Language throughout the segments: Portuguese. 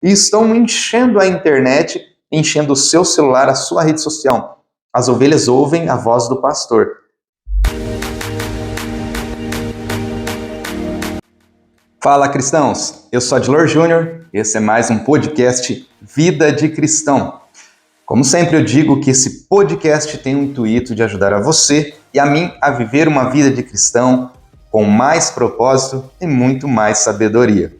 e estão enchendo a internet, enchendo o seu celular, a sua rede social. As ovelhas ouvem a voz do pastor. Fala, cristãos! Eu sou Adilor Júnior, esse é mais um podcast Vida de Cristão. Como sempre eu digo que esse podcast tem o intuito de ajudar a você e a mim a viver uma vida de cristão com mais propósito e muito mais sabedoria.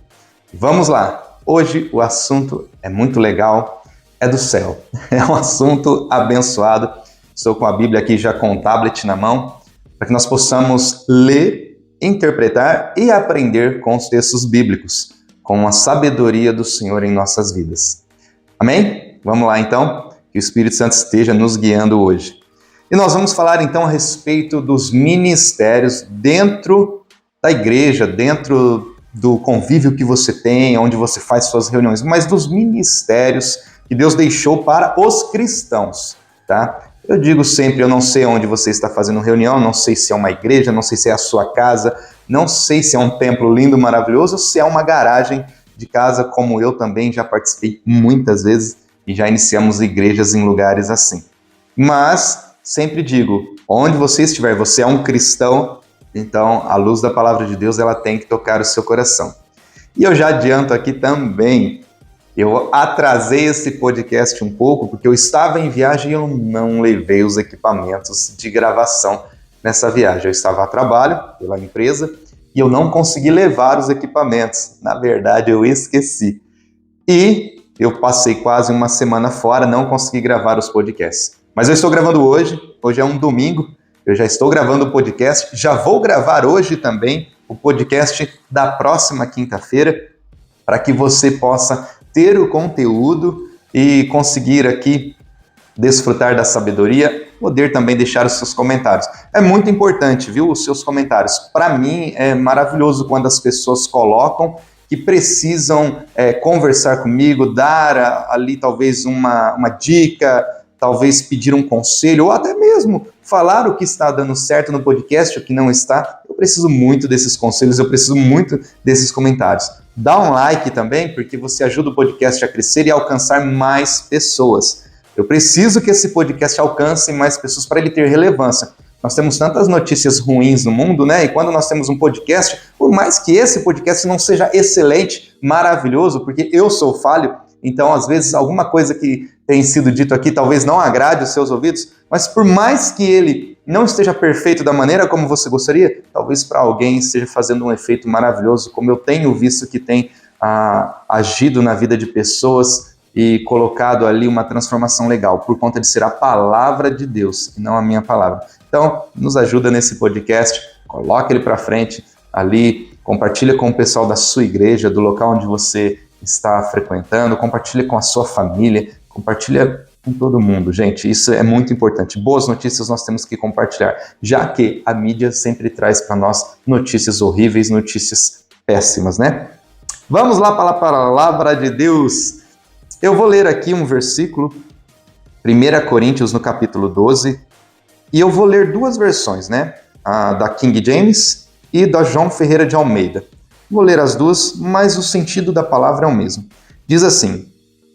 Vamos lá! Hoje o assunto é muito legal, é do céu. É um assunto abençoado. Estou com a Bíblia aqui já com o tablet na mão, para que nós possamos ler, interpretar e aprender com os textos bíblicos, com a sabedoria do Senhor em nossas vidas. Amém? Vamos lá então? Que o Espírito Santo esteja nos guiando hoje. E nós vamos falar então a respeito dos ministérios dentro da igreja, dentro do convívio que você tem, onde você faz suas reuniões, mas dos ministérios que Deus deixou para os cristãos, tá? Eu digo sempre, eu não sei onde você está fazendo reunião, não sei se é uma igreja, não sei se é a sua casa, não sei se é um templo lindo, maravilhoso, ou se é uma garagem de casa, como eu também já participei muitas vezes e já iniciamos igrejas em lugares assim. Mas sempre digo, onde você estiver, você é um cristão, então a luz da palavra de Deus ela tem que tocar o seu coração. E eu já adianto aqui também, eu atrasei esse podcast um pouco porque eu estava em viagem e eu não levei os equipamentos de gravação nessa viagem. Eu estava a trabalho pela empresa e eu não consegui levar os equipamentos. Na verdade, eu esqueci. E eu passei quase uma semana fora, não consegui gravar os podcasts. Mas eu estou gravando hoje é um domingo, eu já estou gravando o podcast, já vou gravar hoje também o podcast da próxima quinta-feira, para que você possa ter o conteúdo e conseguir aqui desfrutar da sabedoria, poder também deixar os seus comentários. É muito importante, viu, os seus comentários. Para mim é maravilhoso quando as pessoas colocam que precisam conversar comigo, dar ali talvez uma dica, talvez pedir um conselho, ou até mesmo falar o que está dando certo no podcast, o que não está. Eu preciso muito desses conselhos, eu preciso muito desses comentários. Dá um like também, porque você ajuda o podcast a crescer e a alcançar mais pessoas. Eu preciso que esse podcast alcance mais pessoas para ele ter relevância. Nós temos tantas notícias ruins no mundo, né? E quando nós temos um podcast, por mais que esse podcast não seja excelente, maravilhoso, porque eu sou falho, então às vezes alguma coisa que tem sido dito aqui talvez não agrade os seus ouvidos, mas por mais que ele não esteja perfeito da maneira como você gostaria, talvez para alguém esteja fazendo um efeito maravilhoso, como eu tenho visto que tem agido na vida de pessoas e colocado ali uma transformação legal, por conta de ser a palavra de Deus e não a minha palavra. Então, nos ajuda nesse podcast, coloca ele para frente ali, compartilha com o pessoal da sua igreja, do local onde você está frequentando, compartilha com a sua família, compartilha com todo mundo, gente, isso é muito importante. Boas notícias nós temos que compartilhar, já que a mídia sempre traz para nós notícias horríveis, notícias péssimas, né? Vamos lá para a palavra de Deus. Eu vou ler aqui um versículo, 1 Coríntios no capítulo 12, e eu vou ler duas versões, né? A da King James e da João Ferreira de Almeida. Vou ler as duas, mas o sentido da palavra é o mesmo. Diz assim: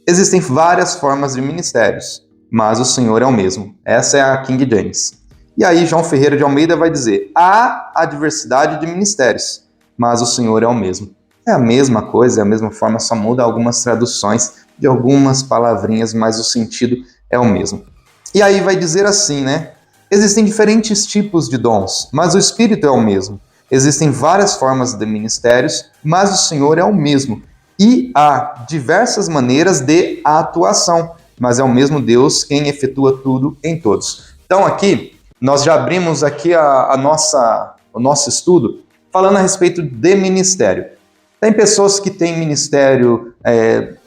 existem várias formas de ministérios, mas o Senhor é o mesmo. Essa é a King James. E aí João Ferreira de Almeida vai dizer: há a diversidade de ministérios, mas o Senhor é o mesmo. É a mesma coisa, é a mesma forma, só muda algumas traduções de algumas palavrinhas, mas o sentido é o mesmo. E aí vai dizer assim, né? Existem diferentes tipos de dons, mas o Espírito é o mesmo. Existem várias formas de ministérios, mas o Senhor é o mesmo. E há diversas maneiras de atuação, mas é o mesmo Deus quem efetua tudo em todos. Então aqui, nós já abrimos aqui o nosso estudo falando a respeito de ministério. Tem pessoas que têm ministério,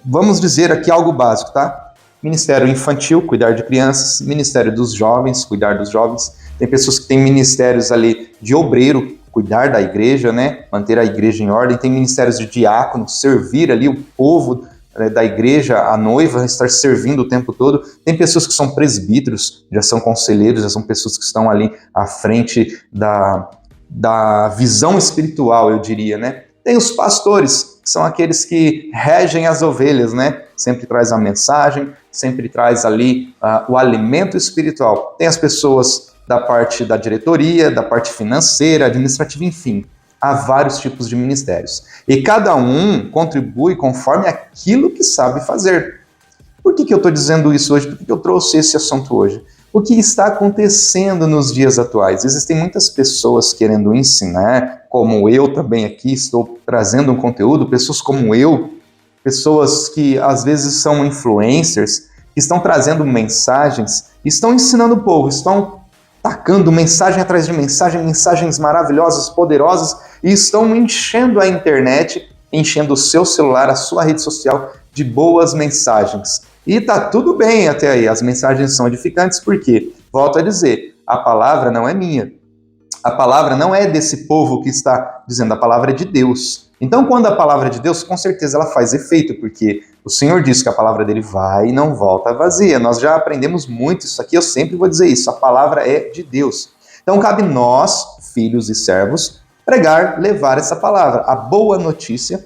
vamos dizer aqui algo básico, tá? Ministério infantil, cuidar de crianças, ministério dos jovens, cuidar dos jovens. Tem pessoas que têm ministérios ali de obreiro, cuidar da igreja, né? Manter a igreja em ordem. Tem ministérios de diácono, servir ali o povo da igreja, a noiva, estar servindo o tempo todo. Tem pessoas que são presbíteros, já são conselheiros, já são pessoas que estão ali à frente da visão espiritual, eu diria, né? Tem os pastores, são aqueles que regem as ovelhas, né? Sempre traz a mensagem, sempre traz ali o alimento espiritual. Tem as pessoas da parte da diretoria, da parte financeira, administrativa, enfim. Há vários tipos de ministérios. E cada um contribui conforme aquilo que sabe fazer. Por que eu estou dizendo isso hoje? Por que eu trouxe esse assunto hoje? O que está acontecendo nos dias atuais? Existem muitas pessoas querendo ensinar, como eu também aqui estou trazendo um conteúdo, pessoas como eu, pessoas que às vezes são influencers, que estão trazendo mensagens, estão ensinando o povo, estão tacando mensagem atrás de mensagem, mensagens maravilhosas, poderosas, e estão enchendo a internet, enchendo o seu celular, a sua rede social de boas mensagens. E tá tudo bem até aí, as mensagens são edificantes, porque, volto a dizer, a palavra não é minha. A palavra não é desse povo que está dizendo, a palavra é de Deus. Então, quando a palavra é de Deus, com certeza ela faz efeito, porque o Senhor disse que a palavra dele vai e não volta vazia. Nós já aprendemos muito isso aqui, eu sempre vou dizer isso, a palavra é de Deus. Então, cabe nós, filhos e servos, pregar, levar essa palavra, a boa notícia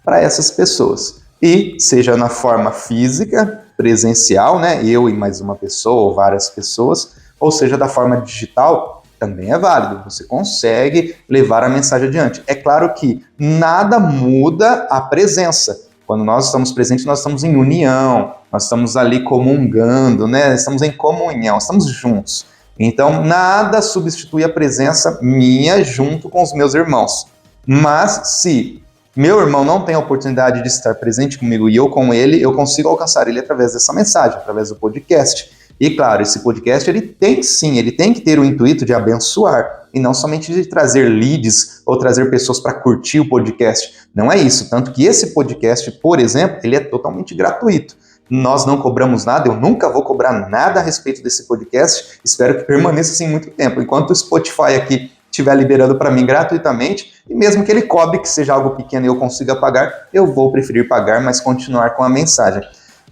para essas pessoas. E seja na forma física, presencial, né, eu e mais uma pessoa ou várias pessoas, ou seja da forma digital, também é válido, você consegue levar a mensagem adiante. É claro que nada muda a presença. Quando nós estamos presentes, nós estamos em união, nós estamos ali comungando, né, estamos em comunhão, estamos juntos. Então, nada substitui a presença minha junto com os meus irmãos. Mas, se meu irmão não tem a oportunidade de estar presente comigo e eu com ele, eu consigo alcançar ele através dessa mensagem, através do podcast. E claro, esse podcast ele tem que ter o intuito de abençoar e não somente de trazer leads ou trazer pessoas para curtir o podcast. Não é isso, tanto que esse podcast, por exemplo, ele é totalmente gratuito. Nós não cobramos nada, eu nunca vou cobrar nada a respeito desse podcast, espero que permaneça assim muito tempo. Enquanto o Spotify aqui estiver liberando para mim gratuitamente, e mesmo que ele cobre, que seja algo pequeno e eu consiga pagar, eu vou preferir pagar, mas continuar com a mensagem.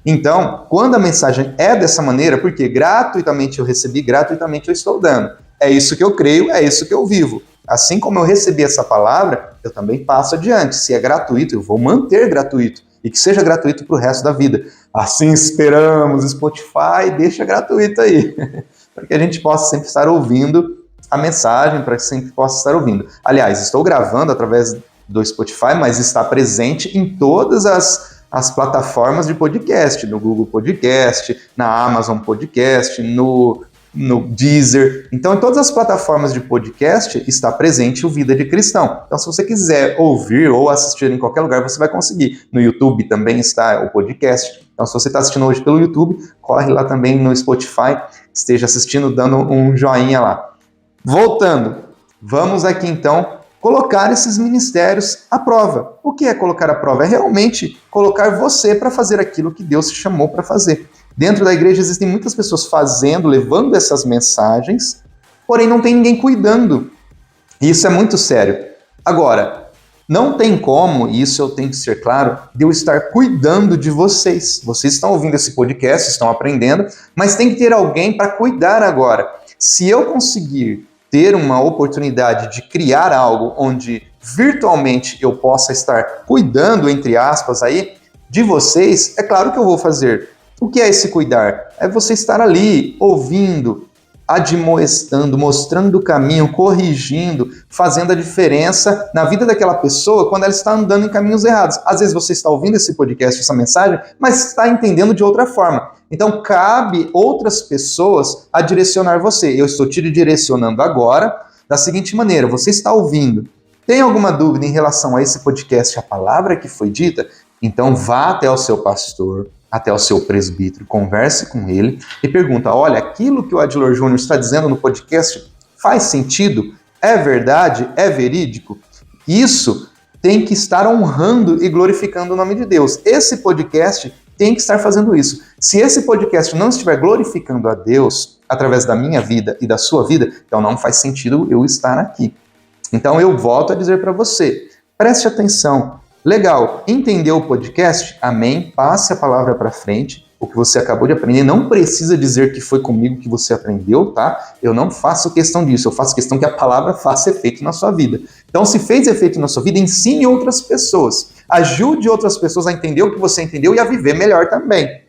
Então, quando a mensagem é dessa maneira, porque gratuitamente eu recebi, gratuitamente eu estou dando. É isso que eu creio, é isso que eu vivo. Assim como eu recebi essa palavra, eu também passo adiante. Se é gratuito, eu vou manter gratuito. E que seja gratuito para o resto da vida. Assim esperamos, Spotify, deixa gratuito aí. Para que a gente possa sempre estar ouvindo a mensagem, para que sempre possa estar ouvindo. Aliás, estou gravando através do Spotify, mas está presente em todas as plataformas de podcast, no Google Podcast, na Amazon Podcast, no Deezer. Então, em todas as plataformas de podcast está presente o Vida de Cristão. Então, se você quiser ouvir ou assistir em qualquer lugar, você vai conseguir. No YouTube também está o podcast. Então, se você está assistindo hoje pelo YouTube, corre lá também no Spotify, esteja assistindo, dando um joinha lá. Voltando, vamos aqui então colocar esses ministérios à prova. O que é colocar à prova? É realmente colocar você para fazer aquilo que Deus te chamou para fazer. Dentro da igreja existem muitas pessoas fazendo, levando essas mensagens, porém não tem ninguém cuidando. E isso é muito sério. Agora, não tem como, e isso eu tenho que ser claro, de eu estar cuidando de vocês. Vocês estão ouvindo esse podcast, estão aprendendo, mas tem que ter alguém para cuidar agora. Se eu conseguir ter uma oportunidade de criar algo onde virtualmente eu possa estar cuidando, entre aspas, aí, de vocês, é claro que eu vou fazer. O que é esse cuidar? É você estar ali, ouvindo, admoestando, mostrando o caminho, corrigindo, fazendo a diferença na vida daquela pessoa quando ela está andando em caminhos errados. Às vezes você está ouvindo esse podcast, essa mensagem, mas está entendendo de outra forma. Então, cabe outras pessoas a direcionar você. Eu estou te direcionando agora da seguinte maneira, você está ouvindo. Tem alguma dúvida em relação a esse podcast, a palavra que foi dita? Então, vá até o seu pastor, até o seu presbítero, converse com ele e pergunta, olha, aquilo que o Adilor Júnior está dizendo no podcast faz sentido? É verdade? É verídico? Isso tem que estar honrando e glorificando o nome de Deus. Esse podcast tem que estar fazendo isso. Se esse podcast não estiver glorificando a Deus através da minha vida e da sua vida, então não faz sentido eu estar aqui. Então eu volto a dizer para você, preste atenção. Legal, entendeu o podcast? Amém? Passe a palavra para frente o que você acabou de aprender, não precisa dizer que foi comigo que você aprendeu, tá? Eu não faço questão disso, eu faço questão que a palavra faça efeito na sua vida. Então, se fez efeito na sua vida, ensine outras pessoas. Ajude outras pessoas a entender o que você entendeu e a viver melhor também.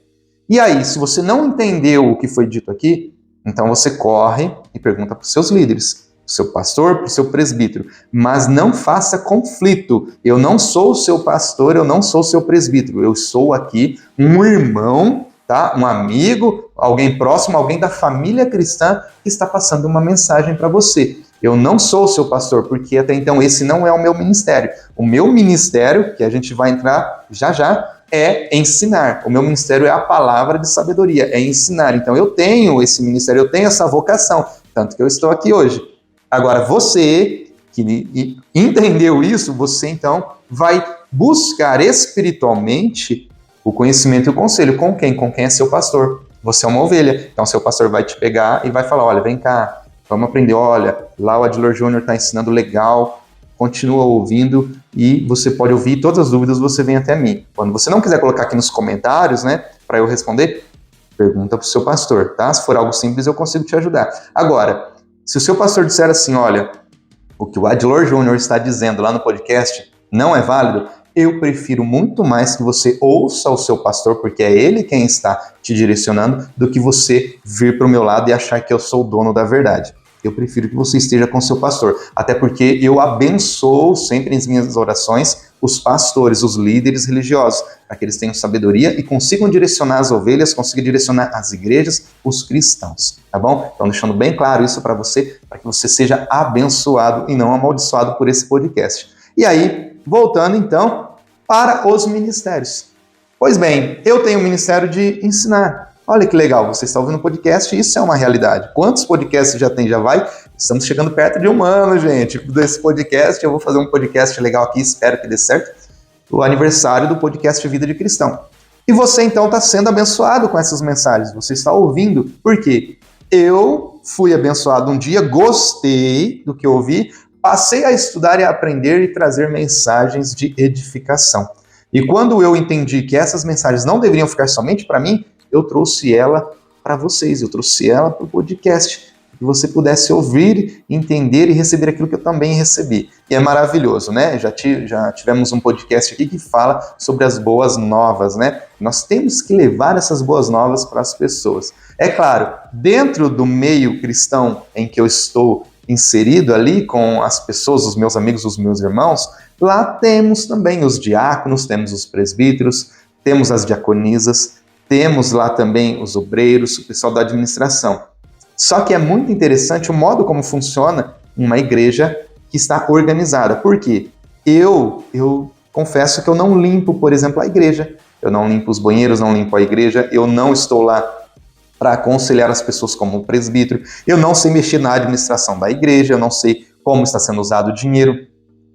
E aí, se você não entendeu o que foi dito aqui, então você corre e pergunta para os seus líderes, para o seu pastor, para o seu presbítero. Mas não faça conflito. Eu não sou o seu pastor, eu não sou o seu presbítero. Eu sou aqui um irmão, tá? Um amigo, alguém próximo, alguém da família cristã que está passando uma mensagem para você. Eu não sou o seu pastor, porque até então esse não é o meu ministério. O meu ministério, que a gente vai entrar já já, é ensinar. O meu ministério é a palavra de sabedoria, é ensinar. Então eu tenho esse ministério, eu tenho essa vocação, tanto que eu estou aqui hoje. Agora você que entendeu isso, você então vai buscar espiritualmente o conhecimento e o conselho. Com quem? Com quem é seu pastor. Você é uma ovelha, então seu pastor vai te pegar e vai falar, olha, vem cá, vamos aprender, olha, lá o Adilor Júnior está ensinando legal, continua ouvindo e você pode ouvir, todas as dúvidas você vem até mim. Quando você não quiser colocar aqui nos comentários, né, para eu responder, pergunta para o seu pastor, tá? Se for algo simples, eu consigo te ajudar. Agora, se o seu pastor disser assim, olha, o que o Adilor Júnior está dizendo lá no podcast não é válido, eu prefiro muito mais que você ouça o seu pastor, porque é ele quem está te direcionando, do que você vir para o meu lado e achar que eu sou o dono da verdade. Eu prefiro que você esteja com o seu pastor, até porque eu abençoo sempre nas minhas orações os pastores, os líderes religiosos, para que eles tenham sabedoria e consigam direcionar as ovelhas, consigam direcionar as igrejas, os cristãos, tá bom? Então, deixando bem claro isso para que você seja abençoado e não amaldiçoado por esse podcast. E aí, voltando então para os ministérios. Pois bem, eu tenho o ministério de ensinar. Olha que legal, você está ouvindo um podcast, isso é uma realidade. Quantos podcasts já tem? Já vai? Estamos chegando perto de 1 ano, gente, desse podcast. Eu vou fazer um podcast legal aqui, espero que dê certo. O aniversário do podcast Vida de Cristão. E você, então, está sendo abençoado com essas mensagens. Você está ouvindo. Por quê? Eu fui abençoado um dia, gostei do que eu ouvi, passei a estudar e a aprender e trazer mensagens de edificação. E quando eu entendi que essas mensagens não deveriam ficar somente para mim, eu trouxe ela para vocês, eu trouxe ela para o podcast, que você pudesse ouvir, entender e receber aquilo que eu também recebi. E é maravilhoso, né? Já tivemos um podcast aqui que fala sobre as boas novas, né? Nós temos que levar essas boas novas para as pessoas. É claro, dentro do meio cristão em que eu estou inserido ali com as pessoas, os meus amigos, os meus irmãos, lá temos também os diáconos, temos os presbíteros, temos as diaconisas, temos lá também os obreiros, o pessoal da administração. Só que é muito interessante o modo como funciona uma igreja que está organizada. Por quê? Eu confesso que eu não limpo, por exemplo, a igreja. Eu não limpo os banheiros, não limpo a igreja. Eu não estou lá para aconselhar as pessoas como presbítero. Eu não sei mexer na administração da igreja. Eu não sei como está sendo usado o dinheiro.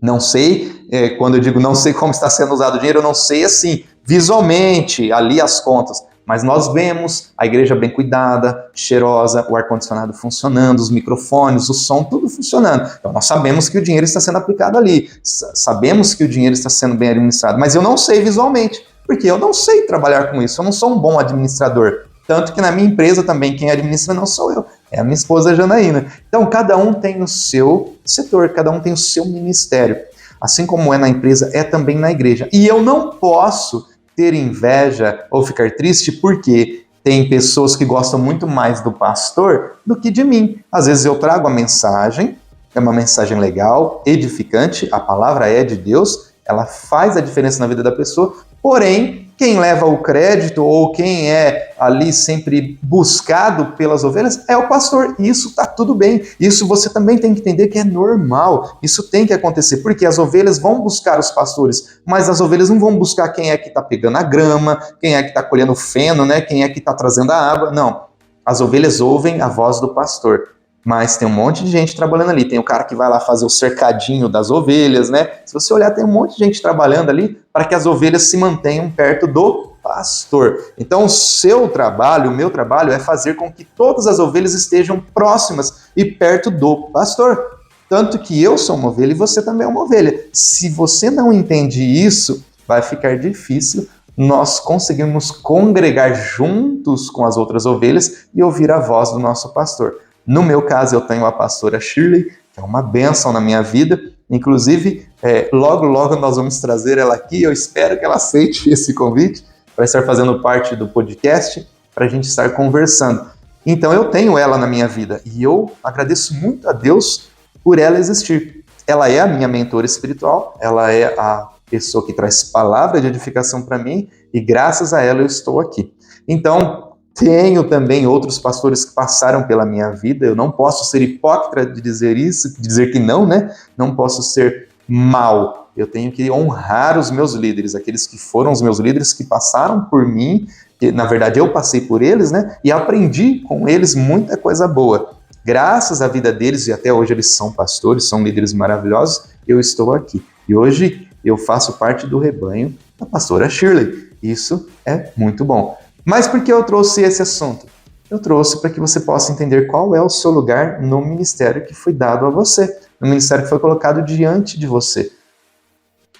Não sei, quando eu digo não sei como está sendo usado o dinheiro, eu não sei assim, visualmente, ali as contas. Mas nós vemos a igreja bem cuidada, cheirosa, o ar-condicionado funcionando, os microfones, o som, tudo funcionando. Então nós sabemos que o dinheiro está sendo aplicado ali, sabemos que o dinheiro está sendo bem administrado, mas eu não sei visualmente, porque eu não sei trabalhar com isso, eu não sou um bom administrador. Tanto que na minha empresa também quem administra não sou eu, é a minha esposa Janaína. Então cada um tem o seu setor, cada um tem o seu ministério. Assim como é na empresa, é também na igreja. E eu não posso ter inveja ou ficar triste porque tem pessoas que gostam muito mais do pastor do que de mim. Às vezes eu trago a mensagem, é uma mensagem legal, edificante, a palavra é de Deus, ela faz a diferença na vida da pessoa, porém, quem leva o crédito ou quem é ali sempre buscado pelas ovelhas é o pastor. E isso está tudo bem. Isso você também tem que entender que é normal. Isso tem que acontecer, porque as ovelhas vão buscar os pastores, mas as ovelhas não vão buscar quem é que está pegando a grama, quem é que está colhendo o feno, né? Quem é que está trazendo a água. Não. As ovelhas ouvem a voz do pastor. Mas tem um monte de gente trabalhando ali. Tem o cara que vai lá fazer o cercadinho das ovelhas, né? Se você olhar, tem um monte de gente trabalhando ali para que as ovelhas se mantenham perto do pastor. Então, o seu trabalho, o meu trabalho é fazer com que todas as ovelhas estejam próximas e perto do pastor. Tanto que eu sou uma ovelha e você também é uma ovelha. Se você não entende isso, vai ficar difícil nós conseguimos congregar juntos com as outras ovelhas e ouvir a voz do nosso pastor. No meu caso, eu tenho a pastora Shirley, que é uma bênção na minha vida. Inclusive, logo, logo nós vamos trazer ela aqui. Eu espero que ela aceite esse convite para estar fazendo parte do podcast, para a gente estar conversando. Então, eu tenho ela na minha vida e eu agradeço muito a Deus por ela existir. Ela é a minha mentora espiritual, ela é a pessoa que traz palavra de edificação para mim e graças a ela eu estou aqui. Então, tenho também outros pastores que passaram pela minha vida, eu não posso ser hipócrita de dizer isso, de dizer que não, né? Não posso ser mau. Eu tenho que honrar os meus líderes, aqueles que foram os meus líderes, que passaram por mim, que na verdade eu passei por eles, né? E aprendi com eles muita coisa boa. Graças à vida deles, e até hoje eles são pastores, são líderes maravilhosos, eu estou aqui. E hoje eu faço parte do rebanho da pastora Shirley. Isso é muito bom. Mas por que eu trouxe esse assunto? Eu trouxe para que você possa entender qual é o seu lugar no ministério que foi dado a você, no ministério que foi colocado diante de você.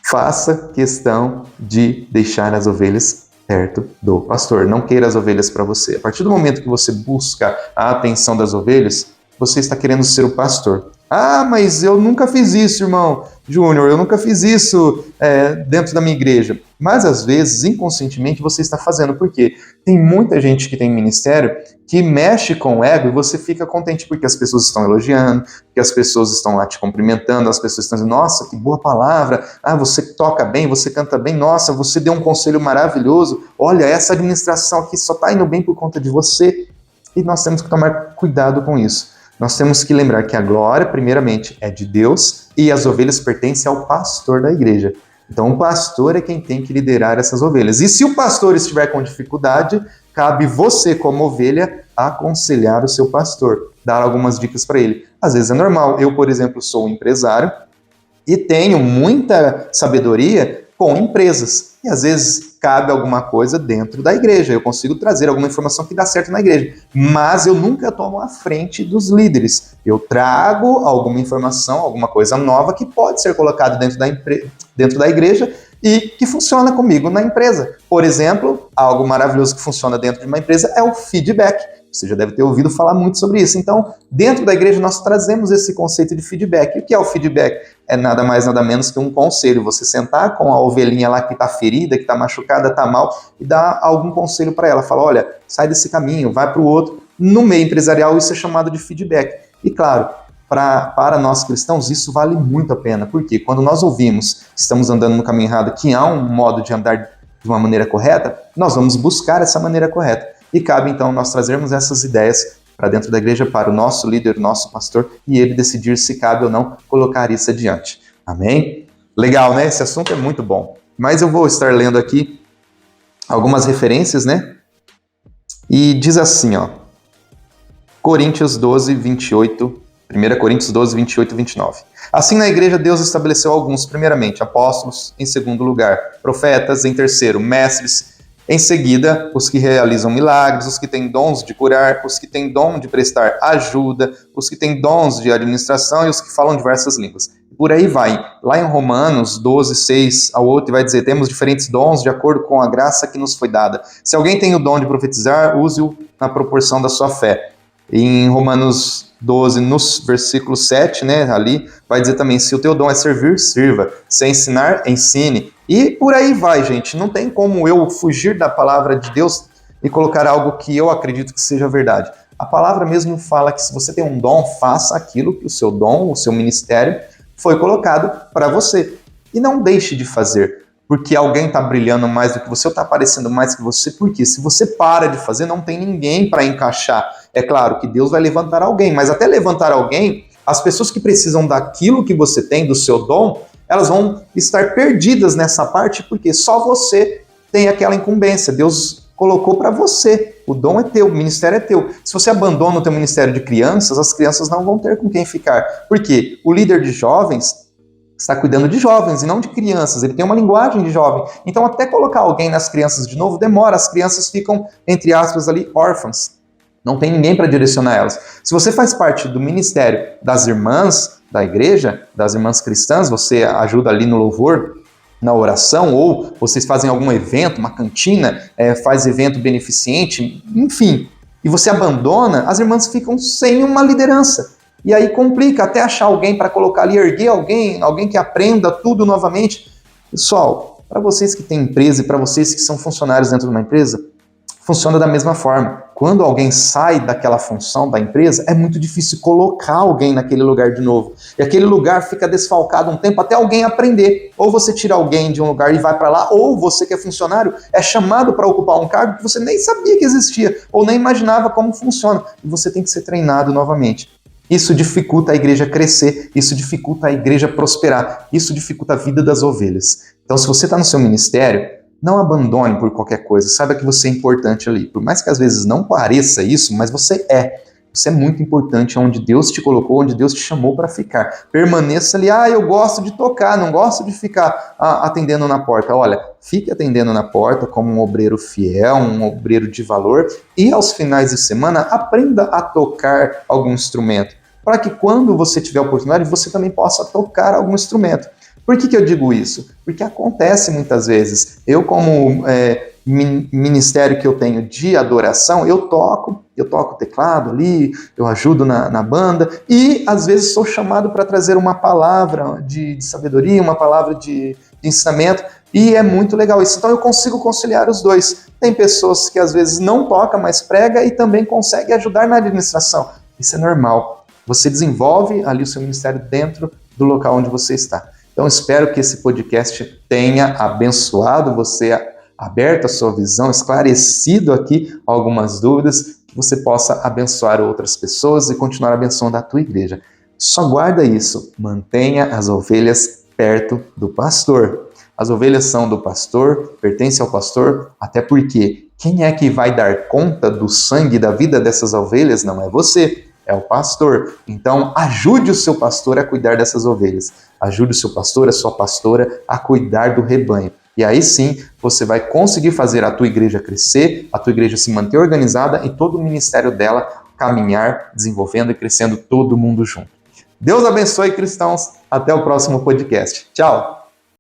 Faça questão de deixar as ovelhas perto do pastor. Não queira as ovelhas para você. A partir do momento que você busca a atenção das ovelhas, você está querendo ser o pastor. Ah, mas eu nunca fiz isso, irmão Júnior, eu nunca fiz isso dentro da minha igreja. Mas, às vezes, inconscientemente, você está fazendo. Por quê? Tem muita gente que tem ministério que mexe com o ego e você fica contente porque as pessoas estão elogiando, porque as pessoas estão lá te cumprimentando, as pessoas estão dizendo, nossa, que boa palavra, ah, você toca bem, você canta bem, nossa, você deu um conselho maravilhoso, olha, essa administração aqui só está indo bem por conta de você. E nós temos que tomar cuidado com isso. Nós temos que lembrar que a glória, primeiramente, é de Deus e as ovelhas pertencem ao pastor da igreja. Então, o pastor é quem tem que liderar essas ovelhas. E se o pastor estiver com dificuldade, cabe você, como ovelha, aconselhar o seu pastor, dar algumas dicas para ele. Às vezes é normal. Eu, por exemplo, sou um empresário e tenho muita sabedoria com empresas. E às vezes cabe alguma coisa dentro da igreja. Eu consigo trazer alguma informação que dá certo na igreja. Mas eu nunca tomo a frente dos líderes. Eu trago alguma informação, alguma coisa nova que pode ser colocada dentro da igreja e que funciona comigo na empresa. Por exemplo, algo maravilhoso que funciona dentro de uma empresa é o feedback. Você já deve ter ouvido falar muito sobre isso. Então, dentro da igreja, nós trazemos esse conceito de feedback. E o que é o feedback? É nada mais, nada menos que um conselho. Você sentar com a ovelhinha lá que está ferida, que está machucada, está mal, e dar algum conselho para ela. Fala, olha, sai desse caminho, vai para o outro. No meio empresarial, isso é chamado de feedback. E claro, para nós cristãos, isso vale muito a pena. Porque quando nós ouvimos que estamos andando no caminho errado, que há um modo de andar de uma maneira correta, nós vamos buscar essa maneira correta. E cabe, então, nós trazermos essas ideias para dentro da igreja, para o nosso líder, o nosso pastor, e ele decidir se cabe ou não colocar isso adiante. Amém? Legal, né? Esse assunto é muito bom. Mas eu vou estar lendo aqui algumas referências, né? E diz assim, ó. Coríntios 12, 28, 1 Coríntios 12, 28 e 29. Assim, na igreja, Deus estabeleceu alguns, primeiramente, apóstolos, em segundo lugar, profetas, em terceiro, mestres, em seguida, os que realizam milagres, os que têm dons de curar, os que têm dom de prestar ajuda, os que têm dons de administração e os que falam diversas línguas. Por aí vai. Lá em Romanos 12, 6 ao 8, vai dizer, temos diferentes dons de acordo com a graça que nos foi dada. Se alguém tem o dom de profetizar, use-o na proporção da sua fé. Em Romanos 12, no versículo 7, né, ali, vai dizer também, se o teu dom é servir, sirva. Se é ensinar, ensine. E por aí vai, gente. Não tem como eu fugir da palavra de Deus e colocar algo que eu acredito que seja verdade. A palavra mesmo fala que se você tem um dom, faça aquilo que o seu dom, o seu ministério, foi colocado para você. E não deixe de fazer, porque alguém está brilhando mais do que você ou está aparecendo mais que você. Porque se você para de fazer, não tem ninguém para encaixar. É claro que Deus vai levantar alguém, mas até levantar alguém, as pessoas que precisam daquilo que você tem, do seu dom, elas vão estar perdidas nessa parte, porque só você tem aquela incumbência. Deus colocou para você. O dom é teu, o ministério é teu. Se você abandona o teu ministério de crianças, as crianças não vão ter com quem ficar. Por quê? O líder de jovens está cuidando de jovens e não de crianças. Ele tem uma linguagem de jovem. Então, até colocar alguém nas crianças de novo, demora. As crianças ficam, entre aspas, ali, órfãs. Não tem ninguém para direcionar elas. Se você faz parte do ministério das irmãs da igreja, das irmãs cristãs, você ajuda ali no louvor, na oração, ou vocês fazem algum evento, uma cantina, faz evento beneficente, enfim, e você abandona, as irmãs ficam sem uma liderança. E aí complica até achar alguém para colocar ali, erguer alguém que aprenda tudo novamente. Pessoal, para vocês que têm empresa e para vocês que são funcionários dentro de uma empresa, funciona da mesma forma. Quando alguém sai daquela função da empresa, é muito difícil colocar alguém naquele lugar de novo. E aquele lugar fica desfalcado um tempo até alguém aprender. Ou você tira alguém de um lugar e vai para lá, ou você que é funcionário é chamado para ocupar um cargo que você nem sabia que existia, ou nem imaginava como funciona. E você tem que ser treinado novamente. Isso dificulta a igreja crescer, isso dificulta a igreja prosperar, isso dificulta a vida das ovelhas. Então, se você está no seu ministério, não abandone por qualquer coisa, saiba que você é importante ali. Por mais que às vezes não pareça isso, mas você é. Você é muito importante onde Deus te colocou, onde Deus te chamou para ficar. Permaneça ali, eu gosto de tocar, não gosto de ficar atendendo na porta. Olha, fique atendendo na porta como um obreiro fiel, um obreiro de valor, e aos finais de semana aprenda a tocar algum instrumento, para que quando você tiver a oportunidade, você também possa tocar algum instrumento. Por que eu digo isso? Porque acontece muitas vezes. Eu, como ministério que eu tenho de adoração, eu toco teclado ali, eu ajudo na banda, e às vezes sou chamado para trazer uma palavra de sabedoria, uma palavra de ensinamento, e é muito legal isso. Então eu consigo conciliar os dois. Tem pessoas que às vezes não tocam, mas prega e também consegue ajudar na administração. Isso é normal. Você desenvolve ali o seu ministério dentro do local onde você está. Então, espero que esse podcast tenha abençoado você, aberto a sua visão, esclarecido aqui algumas dúvidas, que você possa abençoar outras pessoas e continuar abençoando a tua igreja. Só guarda isso, mantenha as ovelhas perto do pastor. As ovelhas são do pastor, pertencem ao pastor, até porque quem é que vai dar conta do sangue da vida dessas ovelhas? Não é você. É o pastor. Então, ajude o seu pastor a cuidar dessas ovelhas. Ajude o seu pastor, a sua pastora a cuidar do rebanho. E aí sim, você vai conseguir fazer a tua igreja crescer, a tua igreja se manter organizada e todo o ministério dela caminhar, desenvolvendo e crescendo todo mundo junto. Deus abençoe, cristãos. Até o próximo podcast. Tchau!